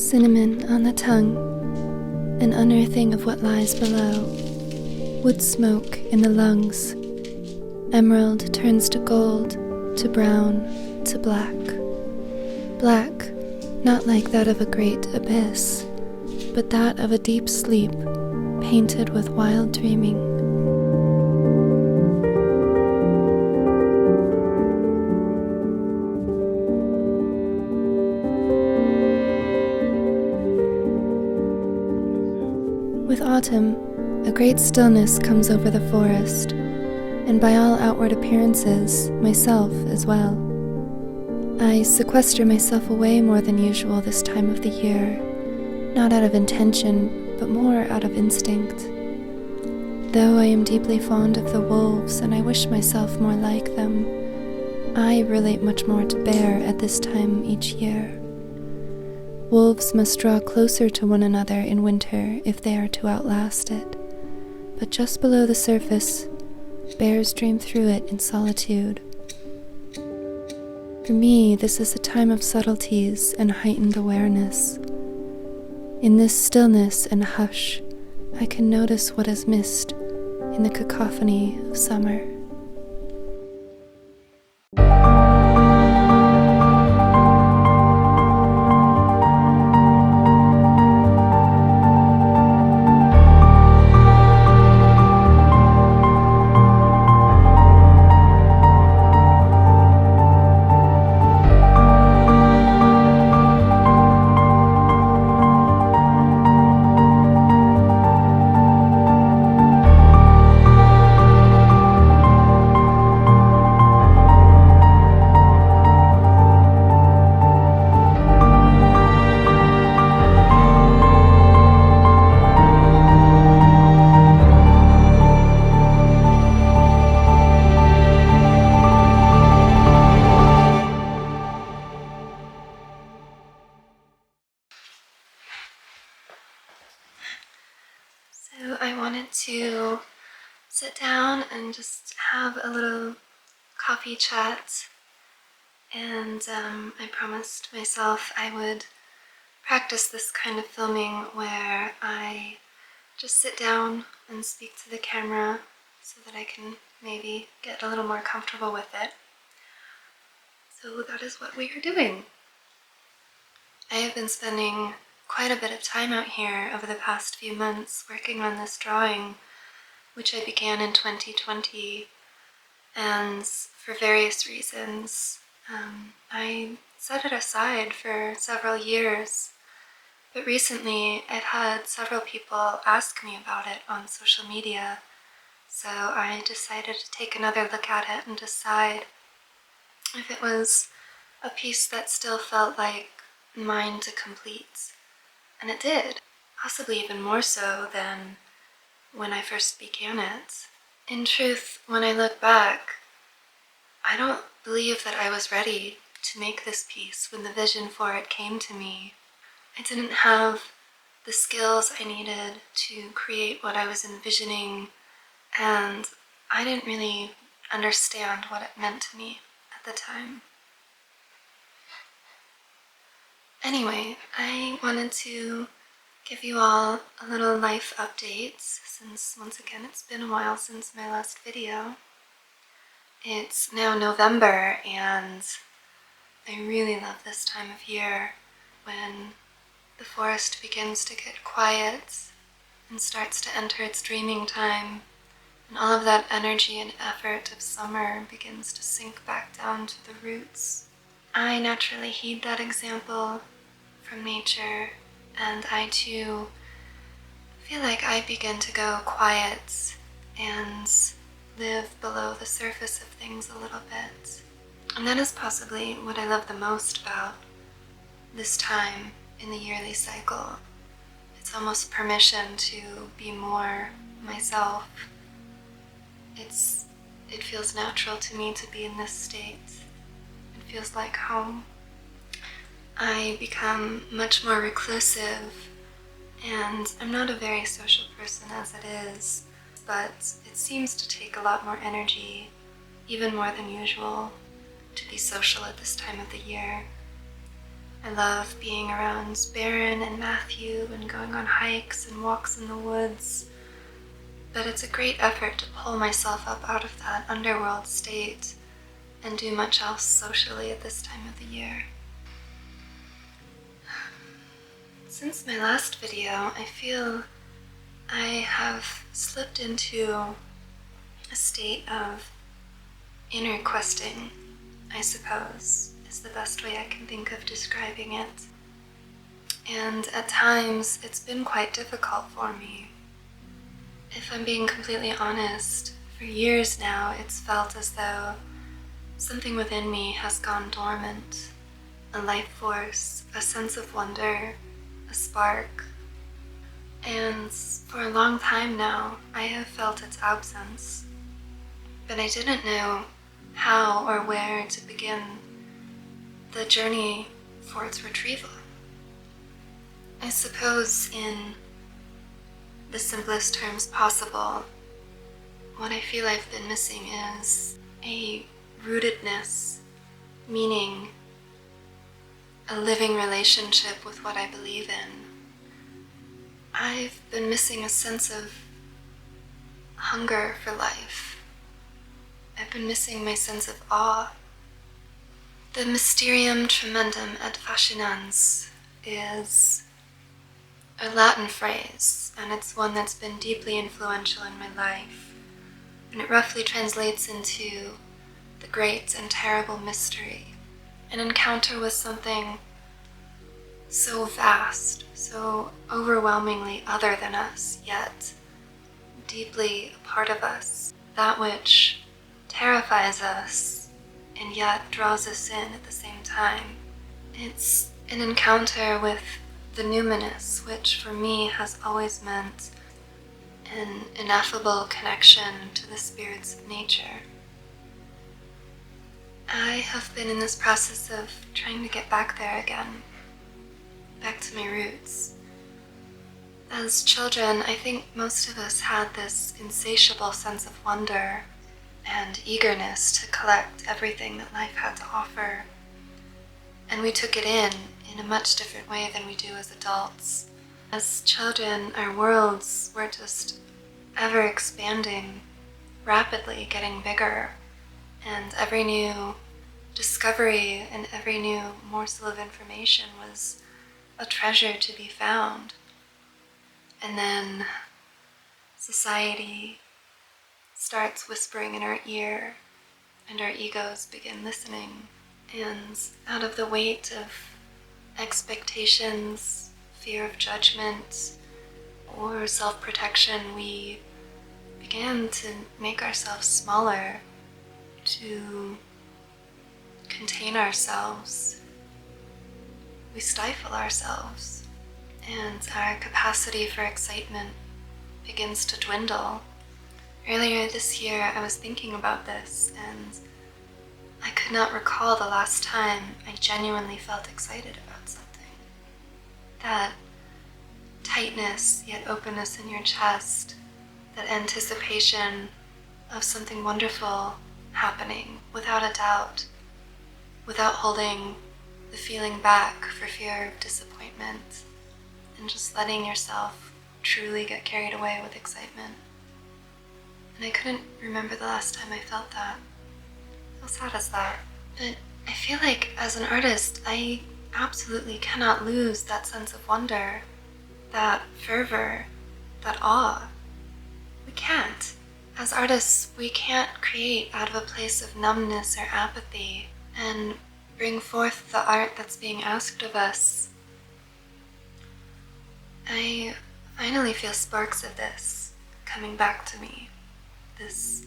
Cinnamon on the tongue, an unearthing of what lies below. Wood smoke in the lungs. Emerald turns to gold, to brown, to black. Black, not like that of a great abyss, but that of a deep sleep, painted with wild dreaming. With autumn, a great stillness comes over the forest, and by all outward appearances, myself as well. I sequester myself away more than usual this time of the year, not out of intention, but more out of instinct. Though I am deeply fond of the wolves and I wish myself more like them, I relate much more to bear at this time each year. Wolves must draw closer to one another in winter if they are to outlast it, but just below the surface, bears dream through it in solitude. For me, this is a time of subtleties and heightened awareness. In this stillness and hush, I can notice what is missed in the cacophony of summer. So I wanted to sit down and just have a little coffee chat, and I promised myself I would practice this kind of filming where I just sit down and speak to the camera so that I can maybe get a little more comfortable with it. So that is what we are doing. I have been spending quite a bit of time out here over the past few months working on this drawing, which I began in 2020, and for various reasons I set it aside for several years, but recently I've had several people ask me about it on social media, so I decided to take another look at it and decide if it was a piece that still felt like mine to complete. And it did, possibly even more so than when I first began it. In truth, when I look back, I don't believe that I was ready to make this piece when the vision for it came to me. I didn't have the skills I needed to create what I was envisioning, and I didn't really understand what it meant to me at the time. Anyway, I wanted to give you all a little life update since, once again, it's been a while since my last video. It's now November, and I really love this time of year when the forest begins to get quiet and starts to enter its dreaming time, and all of that energy and effort of summer begins to sink back down to the roots. I naturally heed that example from nature, and I too feel like I begin to go quiet and live below the surface of things a little bit. And that is possibly what I love the most about this time in the yearly cycle. It's almost permission to be more myself. It feels natural to me to be in this state. It feels like home. I become much more reclusive, and I'm not a very social person as it is, but it seems to take a lot more energy, even more than usual, to be social at this time of the year. I love being around Baron and Matthew and going on hikes and walks in the woods, but it's a great effort to pull myself up out of that underworld state and do much else socially at this time of the year. Since my last video, I feel I have slipped into a state of inner questing, I suppose, is the best way I can think of describing it. And at times, it's been quite difficult for me. If I'm being completely honest, for years now, it's felt as though something within me has gone dormant. A life force, a sense of wonder, a spark. And for a long time now, I have felt its absence. But I didn't know how or where to begin the journey for its retrieval. I suppose in the simplest terms possible, what I feel I've been missing is a rootedness, meaning a living relationship with what I believe in. I've been missing a sense of hunger for life. I've been missing my sense of awe. The mysterium tremendum et fascinans is a Latin phrase, and it's one that's been deeply influential in my life. And it roughly translates into the great and terrible mystery, an encounter with something so vast, so overwhelmingly other than us, yet deeply a part of us, that which terrifies us and yet draws us in at the same time. It's an encounter with the numinous, which for me has always meant an ineffable connection to the spirits of nature. I have been in this process of trying to get back there again, back to my roots. As children, I think most of us had this insatiable sense of wonder and eagerness to collect everything that life had to offer. And we took it in a much different way than we do as adults. As children, our worlds were just ever expanding, rapidly getting bigger, and every new discovery and every new morsel of information was a treasure to be found. And then society starts whispering in our ear, and our egos begin listening. And out of the weight of expectations, fear of judgment, or self-protection, we began to make ourselves smaller, to contain ourselves. We stifle ourselves, and our capacity for excitement begins to dwindle. Earlier this year, I was thinking about this, and I could not recall the last time I genuinely felt excited about something. That tightness yet openness in your chest, that anticipation of something wonderful happening without a doubt, without holding the feeling back for fear of disappointment, and just letting yourself truly get carried away with excitement. And I couldn't remember the last time I felt that. How sad is that? But I feel like as an artist, I absolutely cannot lose that sense of wonder, that fervor, that awe. We can't. As artists, we can't create out of a place of numbness or apathy and bring forth the art that's being asked of us. I finally feel sparks of this coming back to me, this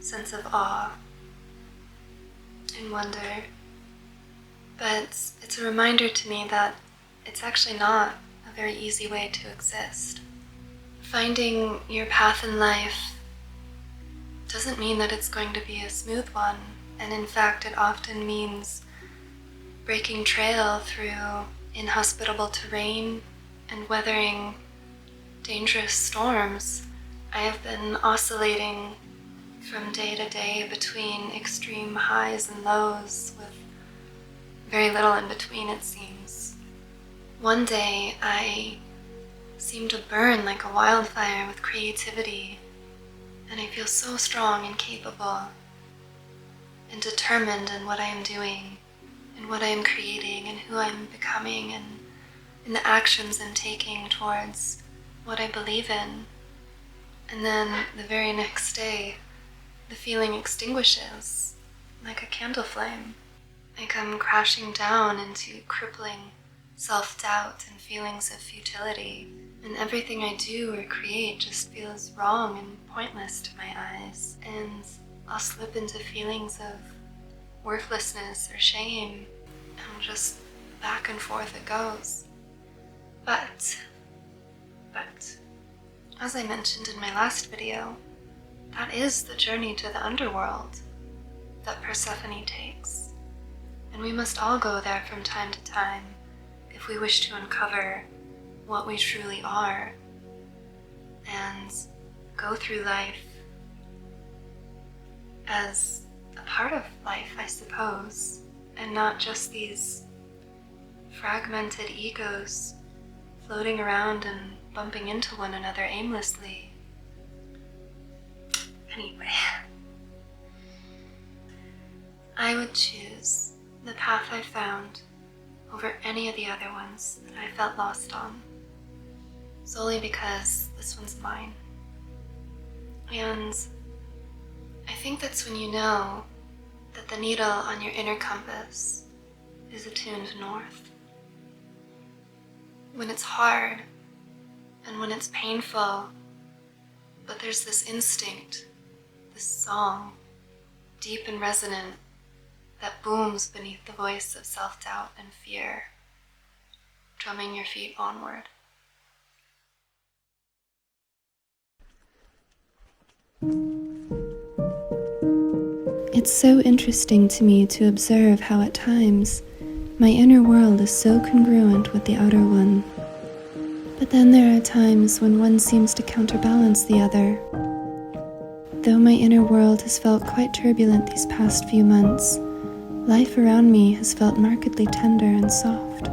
sense of awe and wonder. But it's a reminder to me that it's actually not a very easy way to exist. Finding your path in life doesn't mean that it's going to be a smooth one, and in fact it often means breaking trail through inhospitable terrain and weathering dangerous storms. I have been oscillating from day to day between extreme highs and lows with very little in between, it seems. One day I seem to burn like a wildfire with creativity, and I feel so strong and capable and determined in what I am doing, and what I am creating, and who I am becoming, and in the actions I'm taking towards what I believe in. And then the very next day, the feeling extinguishes like a candle flame. I come crashing down into crippling self-doubt and feelings of futility, and everything I do or create just feels wrong and pointless to my eyes, and I'll slip into feelings of worthlessness or shame, and just back and forth it goes. But, as I mentioned in my last video, that is the journey to the underworld that Persephone takes, and we must all go there from time to time if we wish to uncover what we truly are and go through life as a part of life, I suppose, and not just these fragmented egos floating around and bumping into one another aimlessly. Anyway, I would choose the path I found over any of the other ones that I felt lost on, solely because this one's mine. And I think that's when you know that the needle on your inner compass is attuned north. When it's hard and when it's painful, but there's this instinct, this song, deep and resonant, that booms beneath the voice of self-doubt and fear, drumming your feet onward. It's so interesting to me to observe how at times my inner world is so congruent with the outer one. But then there are times when one seems to counterbalance the other. Though my inner world has felt quite turbulent these past few months, life around me has felt markedly tender and soft.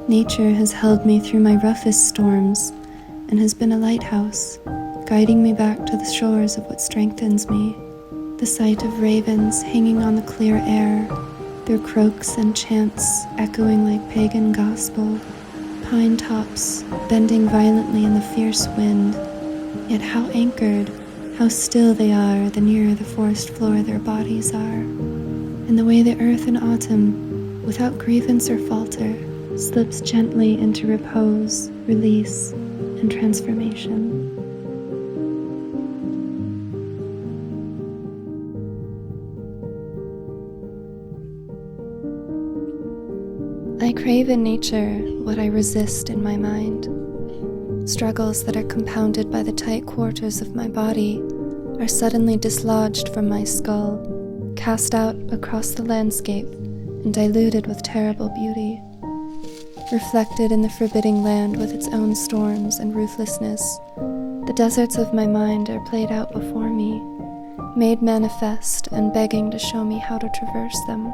Nature has held me through my roughest storms and has been a lighthouse, guiding me back to the shores of what strengthens me. The sight of ravens hanging on the clear air, their croaks and chants echoing like pagan gospel, pine tops bending violently in the fierce wind, yet how anchored, how still they are the nearer the forest floor their bodies are, and the way the earth in autumn, without grievance or falter, slips gently into repose, release, and transformation. I crave in nature what I resist in my mind. Struggles that are compounded by the tight quarters of my body are suddenly dislodged from my skull, cast out across the landscape, and diluted with terrible beauty. Reflected in the forbidding land with its own storms and ruthlessness, the deserts of my mind are played out before me, made manifest and begging to show me how to traverse them.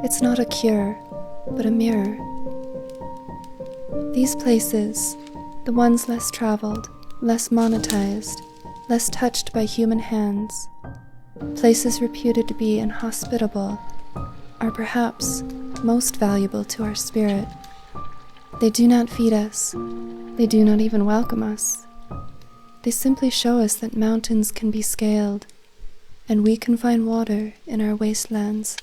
It's not a cure, but a mirror. These places, the ones less traveled, less monetized, less touched by human hands, places reputed to be inhospitable, are perhaps most valuable to our spirit. They do not feed us, they do not even welcome us. They simply show us that mountains can be scaled, and we can find water in our wastelands.